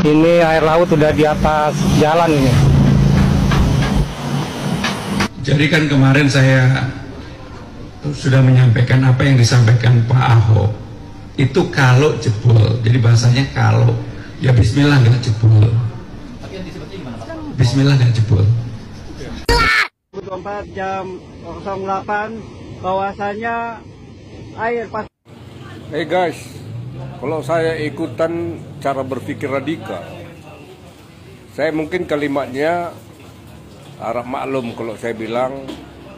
Ini air laut udah di atas jalan ini. Jadi kan kemarin saya sudah menyampaikan apa yang disampaikan Pak Ahok. Itu kalau jebol, jadi bahasanya kalau, ya bismillah nggak jebol. Bismillah nggak jebol. 24 jam 08 bahwasanya air pas. Hey guys, kalau saya ikutan cara berpikir radikal, saya mungkin kalimatnya harap maklum kalau saya bilang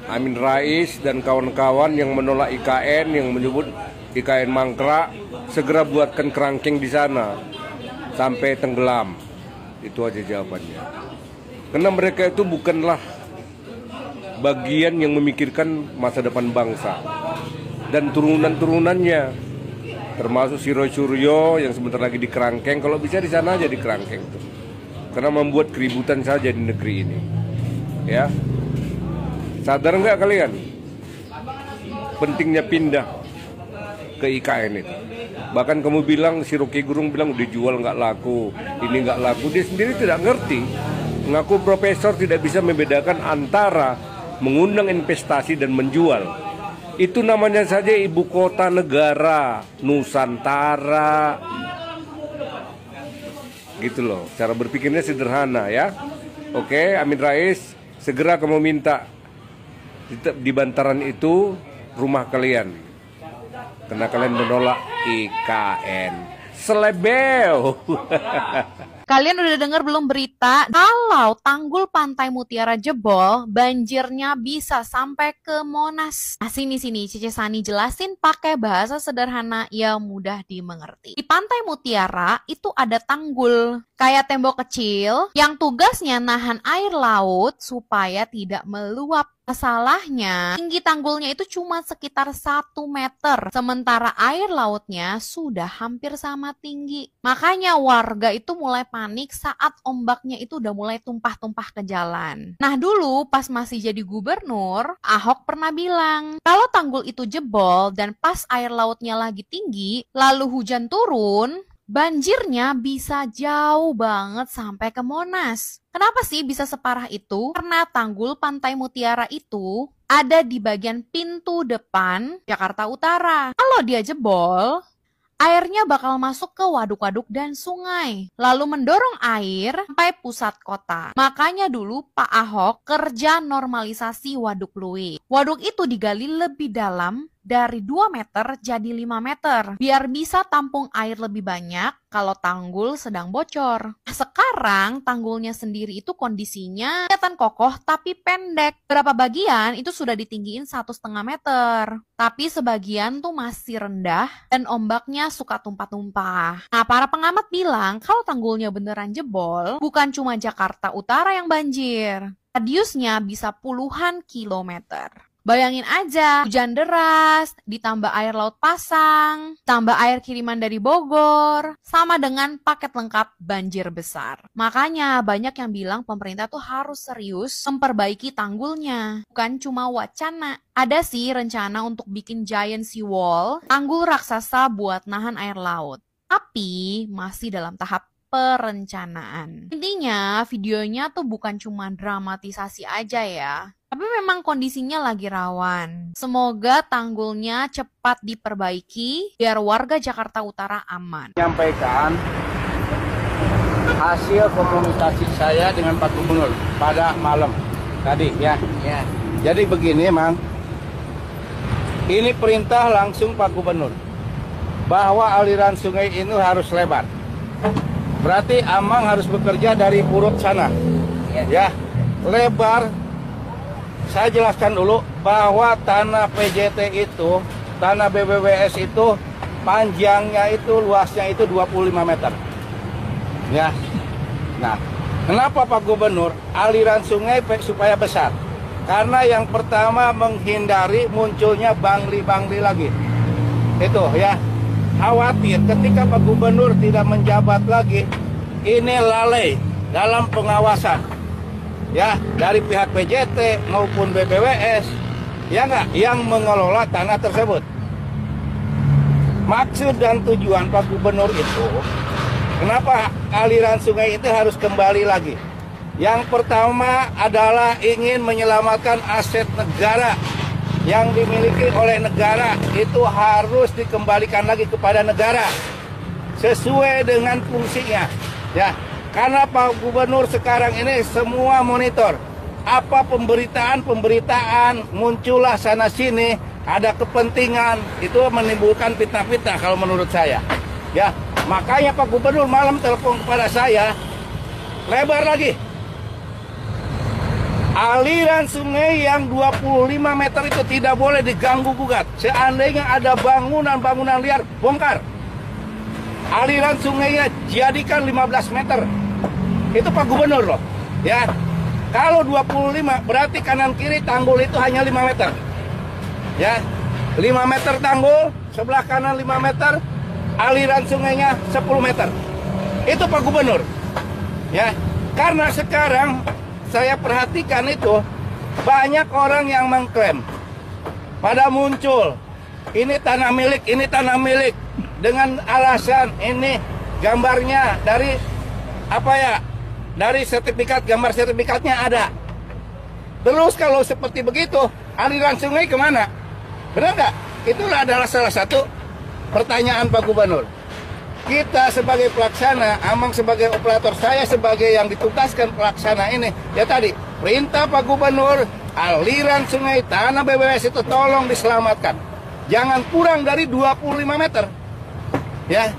Amin Rais dan kawan-kawan yang menolak IKN, yang menyebut IKN mangkrak, segera buatkan kerangkeng di sana sampai tenggelam. Itu aja jawabannya. Karena mereka itu bukanlah bagian yang memikirkan masa depan bangsa dan turunan-turunannya, termasuk si Roy Suryo yang sebentar lagi di kerangkeng. Kalau bisa di sana aja di kerangkeng tuh, karena membuat keributan saja di negeri ini. Ya, sadar nggak kalian pentingnya pindah ke IKN itu? Bahkan kamu bilang, si Rocky Gerung bilang dijual nggak laku, ini nggak laku. Dia sendiri tidak ngerti, mengaku profesor, tidak bisa membedakan antara mengundang investasi dan menjual. Itu namanya saja ibu kota negara Nusantara. Gitu loh, cara berpikirnya sederhana ya. Oke, Amin Rais, segera kamu minta di bantaran itu rumah kalian, karena kalian menolak IKN. Selebeo. Kalian udah dengar belum berita kalau tanggul Pantai Mutiara jebol, banjirnya bisa sampai ke Monas? Nah, sini Cici Sani jelasin pakai bahasa sederhana yang mudah dimengerti. Di Pantai Mutiara itu ada tanggul kayak tembok kecil yang tugasnya nahan air laut supaya tidak meluap. Masalahnya, tinggi tanggulnya itu cuma sekitar 1 meter, sementara air lautnya sudah hampir sama tinggi. Makanya warga itu mulai panik saat ombaknya itu udah mulai tumpah-tumpah ke jalan. Nah dulu pas masih jadi gubernur, Ahok pernah bilang, kalau tanggul itu jebol dan pas air lautnya lagi tinggi, lalu hujan turun, banjirnya bisa jauh banget sampai ke Monas. Kenapa sih bisa separah itu? Karena tanggul Pantai Mutiara itu ada di bagian pintu depan Jakarta Utara. Kalau dia jebol, airnya bakal masuk ke waduk-waduk dan sungai, lalu mendorong air sampai pusat kota. Makanya dulu Pak Ahok kerja normalisasi Waduk Pluit. Waduk itu digali lebih dalam dari 2 meter jadi 5 meter, biar bisa tampung air lebih banyak kalau tanggul sedang bocor. Sekarang tanggulnya sendiri itu kondisinya kelihatan kokoh tapi pendek. Beberapa bagian itu sudah ditinggiin 1,5 meter, tapi sebagian tuh masih rendah dan ombaknya suka tumpah-tumpah. Nah, para pengamat bilang kalau tanggulnya beneran jebol, bukan cuma Jakarta Utara yang banjir. Radiusnya bisa puluhan kilometer. Bayangin aja, hujan deras, ditambah air laut pasang, tambah air kiriman dari Bogor, sama dengan paket lengkap banjir besar. Makanya banyak yang bilang pemerintah tuh harus serius memperbaiki tanggulnya, bukan cuma wacana. Ada sih rencana untuk bikin giant seawall, tanggul raksasa buat nahan air laut. Tapi masih dalam tahap perencanaan. Intinya videonya tuh bukan cuma dramatisasi aja ya, tapi memang kondisinya lagi rawan. Semoga tanggulnya cepat diperbaiki biar warga Jakarta Utara aman. Menyampaikan hasil komunikasi saya dengan Pak Gubernur pada malam tadi ya. Jadi begini Mang, ini perintah langsung Pak Gubernur bahwa aliran sungai ini harus lebar. Berarti Amang harus bekerja dari Purut sana. Ya, lebar. Saya jelaskan dulu bahwa tanah PJT itu, tanah BBWS itu panjangnya itu, luasnya itu 25 meter. Ya. Nah, kenapa Pak Gubernur aliran sungai supaya besar? Karena yang pertama menghindari munculnya bangli-bangli lagi. Itu ya. Khawatir ketika Pak Gubernur tidak menjabat lagi, ini lalai dalam pengawasan. Ya, dari pihak PJT maupun BBWS, ya nggak, yang mengelola tanah tersebut. Maksud dan tujuan Pak Gubernur itu Kenapa aliran sungai itu harus kembali lagi? Yang pertama adalah ingin menyelamatkan aset negara yang dimiliki oleh negara, itu harus dikembalikan lagi kepada negara sesuai dengan fungsinya. Ya, karena Pak Gubernur sekarang ini semua monitor. Apa pemberitaan muncullah sana sini, ada kepentingan, itu menimbulkan fitnah-fitnah kalau menurut saya. Ya, makanya Pak Gubernur malam telepon kepada saya, lebar lagi. Aliran sungai yang 25 meter itu tidak boleh diganggu gugat. Seandainya ada bangunan-bangunan liar, bongkar. Aliran sungainya jadikan 15 meter. Itu Pak Gubernur loh. Ya. Kalau 25 berarti kanan kiri tanggul itu hanya 5 meter. Ya. 5 meter tanggul, sebelah kanan 5 meter, aliran sungainya 10 meter. Itu Pak Gubernur. Ya. Karena sekarang saya perhatikan itu banyak orang yang mengklaim, pada muncul ini tanah milik dengan alasan ini gambarnya dari dari sertifikat, gambar sertifikatnya ada. Terus kalau seperti begitu, aliran sungai kemana? Benar nggak? Itulah adalah salah satu pertanyaan Pak Gubernur. Kita sebagai pelaksana, Amang sebagai operator, saya sebagai yang ditugaskan pelaksana ini, ya tadi, perintah Pak Gubernur, aliran sungai tanah BBWS itu tolong diselamatkan. Jangan kurang dari 25 meter. Ya,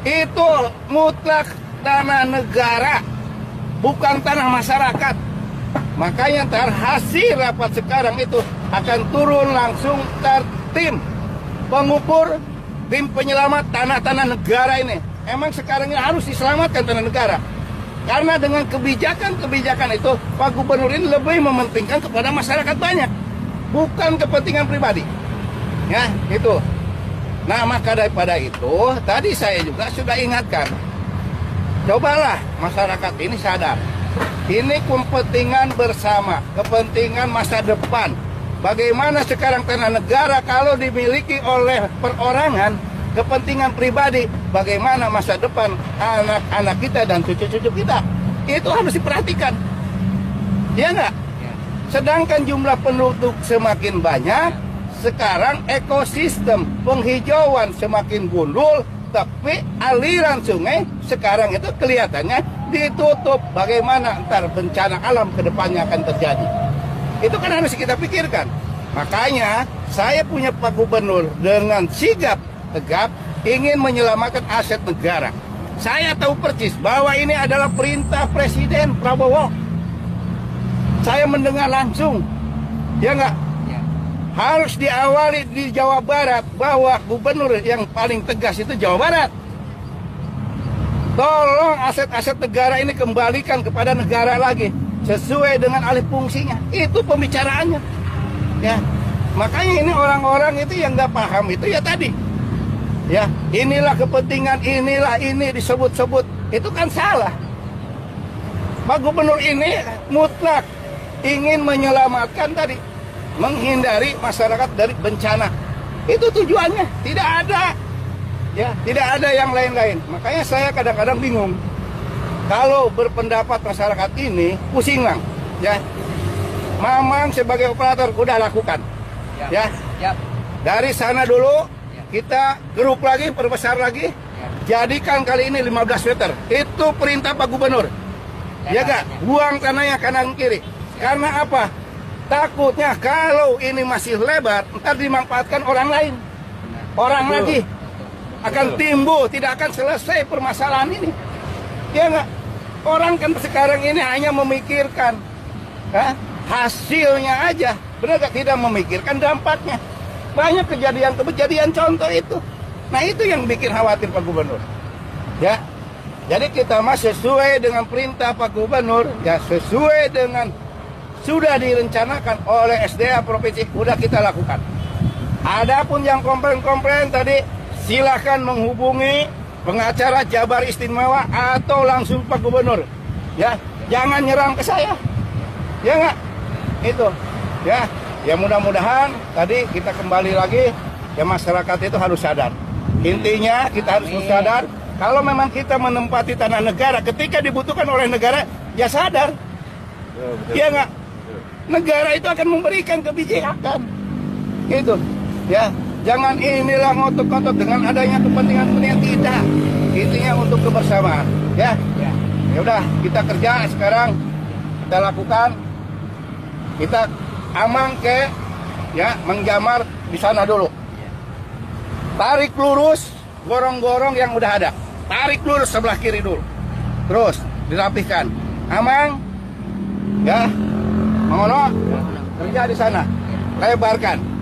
itu mutlak tanah negara, bukan tanah masyarakat. Makanya hasil rapat sekarang itu akan turun langsung tim pengukur, tim penyelamat tanah-tanah negara ini. Emang sekarang ini harus diselamatkan tanah negara. Karena dengan kebijakan itu, Pak Gubernur ini lebih mementingkan kepada masyarakat banyak, bukan kepentingan pribadi. Ya, itu. Nah, maka daripada itu, tadi saya juga sudah ingatkan. Cobalah masyarakat ini sadar. Ini kepentingan bersama, kepentingan masa depan. Bagaimana sekarang tanah negara kalau dimiliki oleh perorangan, kepentingan pribadi, bagaimana masa depan anak-anak kita dan cucu-cucu kita? Itu harus diperhatikan. Ya nggak? Sedangkan jumlah penduduk semakin banyak, sekarang ekosistem penghijauan semakin gundul, tapi aliran sungai sekarang itu kelihatannya ditutup. Bagaimana ntar bencana alam ke depannya akan terjadi? Itu kan harus kita pikirkan. Makanya saya punya Pak Gubernur dengan sigap tegap ingin menyelamatkan aset negara. Saya tahu persis bahwa ini adalah perintah Presiden Prabowo. Saya mendengar langsung. Ya enggak? Ya. Harus diawali di Jawa Barat, bahwa gubernur yang paling tegas itu Jawa Barat. Tolong aset-aset negara ini kembalikan kepada negara lagi, sesuai dengan alih fungsinya. Itu pembicaraannya. Ya, makanya ini orang-orang itu yang nggak paham itu ya tadi. Ya, inilah kepentingan, inilah ini disebut-sebut. Itu kan salah. Pak Gubernur ini mutlak ingin menyelamatkan tadi, menghindari masyarakat dari bencana. Itu tujuannya, tidak ada. Ya, tidak ada yang lain-lain. Makanya saya kadang-kadang bingung. Kalau berpendapat masyarakat ini pusing lang, ya. Mamang sebagai operator udah lakukan, ya. Dari sana dulu kita geruk lagi, perbesar lagi, jadikan kali ini 15 meter. Itu perintah Pak Gubernur, ya gak? Buang tanahnya kanan kiri. Karena apa? Takutnya kalau ini masih lebar, ntar dimanfaatkan orang lain, orang lagi akan timbul, tidak akan selesai permasalahan ini. Ya nggak? Orang kan sekarang ini hanya memikirkan hasilnya aja, benar nggak? Tidak memikirkan dampaknya. Banyak kejadian contoh itu. Nah itu yang bikin khawatir Pak Gubernur. Ya, jadi kita mah sesuai dengan perintah Pak Gubernur, ya sesuai dengan sudah direncanakan oleh SDA Provinsi, udah kita lakukan. Adapun yang komplain-komplain tadi, silakan menghubungi pengacara Jabar Istimewa atau langsung Pak Gubernur. Ya, jangan nyerang ke saya. Ya nggak? Itu. Ya, ya mudah-mudahan tadi kita kembali lagi, ya masyarakat itu harus sadar. Intinya kita harus sadar Kalau memang kita menempati tanah negara, ketika dibutuhkan oleh negara, ya sadar. Iya nggak? Negara itu akan memberikan kebijakan. Gitu. Ya, jangan inilah ngotot-ngotot dengan adanya kepentingan tidak. Intinya untuk kebersamaan. Ya. Ya udah, kita kerja sekarang. Kita lakukan. Kita amang ke ya, mengjamar di sana dulu. Tarik lurus gorong-gorong yang udah ada. Tarik lurus sebelah kiri dulu. Terus dirapihkan. Amang ya, Mangono kerja di sana. Lebarkan.